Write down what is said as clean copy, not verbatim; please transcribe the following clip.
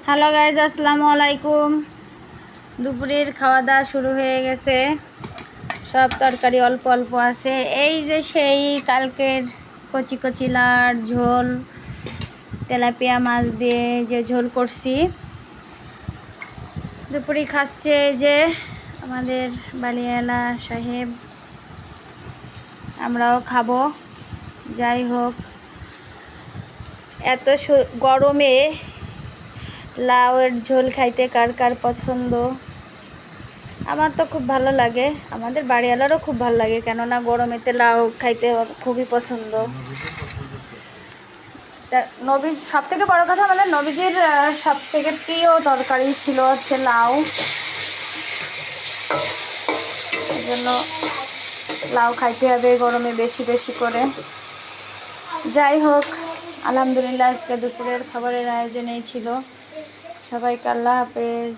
Hello guys, আসসালামু আলাইকুম। দুপুরের খাওয়া দাওয়া শুরু হয়ে গেছে। সব তরকারি অল্প অল্প আছে। এই যে সেই কালকের কচি কচি লার ঝোল, তেলাপিয়া মাছ দিয়ে যে ঝোল করছি, দুপুরে খাচ্ছে এই যে আমাদের বালিয়ালা সাহেব, আমরাও খাবো। যাই হোক, এত গরমে লাউয়ের ঝোল খাইতে কার কার পছন্দ? আমার তো খুব ভালো লাগে, আমাদের বাড়িওয়ালারও খুব ভালো লাগে, কেননা গরমেতে লাউ খাইতে খুবই পছন্দ। নবীর সব থেকে বড় কথা, আমাদের নবীজির সব থেকে প্রিয় তরকারি ছিল হচ্ছে লাউ। এই জন্য লাউ খাইতে হবে গরমে বেশি বেশি করে। যাই হোক, আলহামদুলিল্লাহ আজকে দুপুরের খাবারের আয়োজন এই ছিল। সবাইকে আল্লাহ হাফেজ।